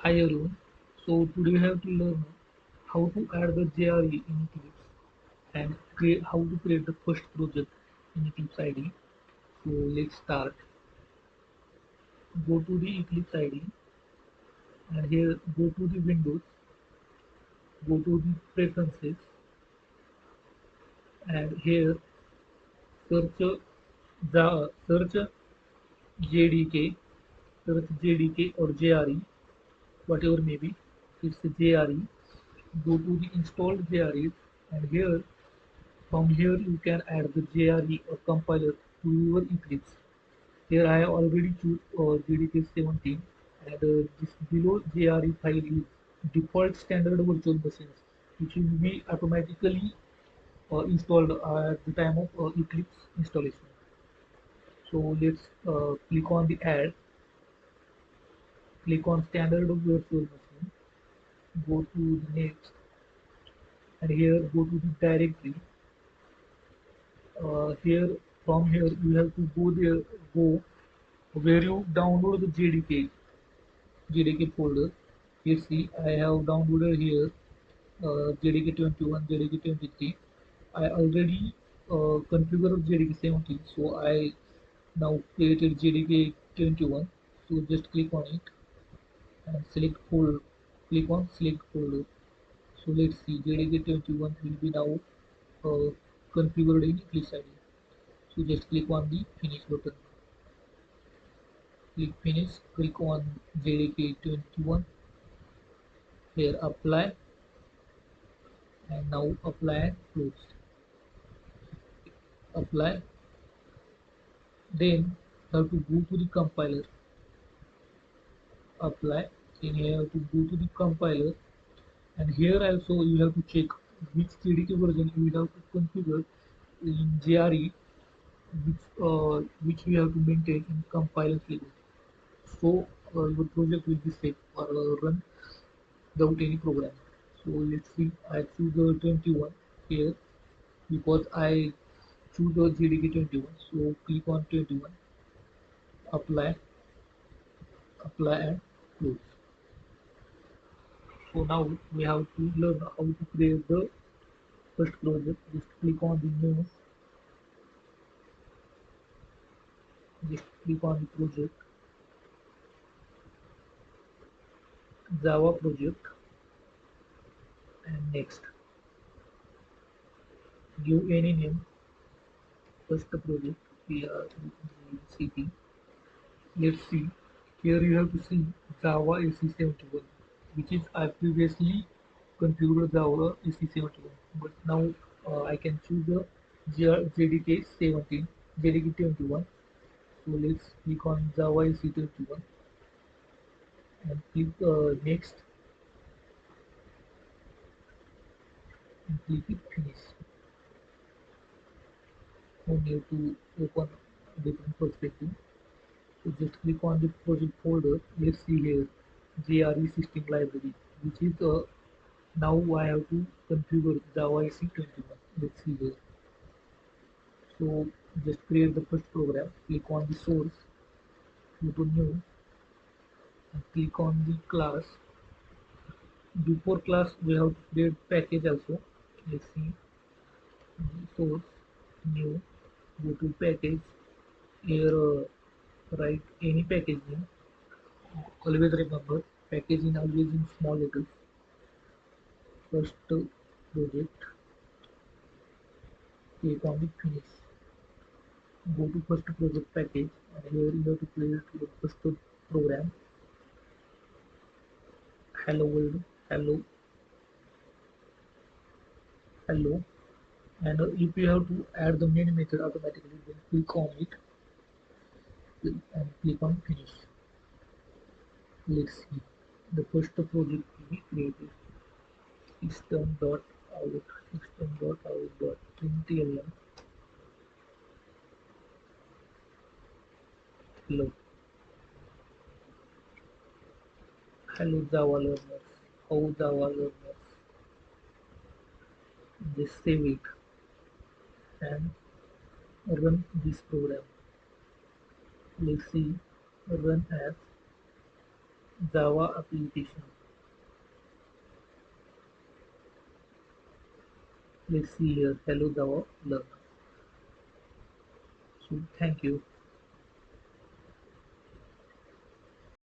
Hi everyone. So today we have to learn how to add the JRE in Eclipse and create how to create the first project in Eclipse IDE. So let's start. Go to the Eclipse IDE and here go to the Windows, go to the Preferences and here search search JDK, search JDK or JRE, whatever may be. It's a JRE. Go to the installed JREs and here from here you can add the JRE or compiler to your Eclipse. Here I have already choose JDK 17 and this below JRE file is default standard virtual machines which will be automatically installed at the time of Eclipse installation. So let's click on the add, click on standard virtual machine, go to the next and here go to the directory. Here from here you have to go where you download the JDK folder. You see I have downloaded here JDK 21, JDK 23. I already configured JDK 17, so I now created JDK 21. So just click on it and select folder. Click on select folder. So let's see JDK 21 will be now uh, configured in Eclipse IDE. So just click on the finish button. Click finish. Click on JDK 21. Here apply and now apply and close. Apply. Then you have to go to the compiler. Apply. Then you have to go to the compiler and here also you have to check which JDK version you will have to configure in JRE which we have to maintain in compiler level. So your project will be safe or run without any program. So let's see, I choose the 21 here because I choose the JDK 21. So click on 21, apply, apply and close. So now we have to learn how to create the first project. Just click on the new, just click on the project, Java project and next. Give any name, first project, PRCT. Let's see. Here you have to see Java AC71, which is I previously configured Java AC71, but now I can choose the JDK 17, JDK 21. So let's click on Java AC21 and click next and click it finish. No need to open different perspective. So just click on the project folder. Let's see here JRE system library, which is now I have to configure Java AC21. Let's see here. So just create the first program. Click on the source, go to new, and click on the class. Before class, we have to create package also. Let's see source, new, go to package. Here write any package name. Always remember packaging always in small letters. First project, click on the finish. Go to first project package and here you have to create your first program. Hello world, hello, hello. And if you have to add the main method automatically, then click on it and click on finish. Let's see. The first project will be created. System.out, system.out.println. Hello, hello Java learners. How Java learners? Just save it and run this program. Let's see, run as Java application. Let's see here. Hello Java learner. So thank you.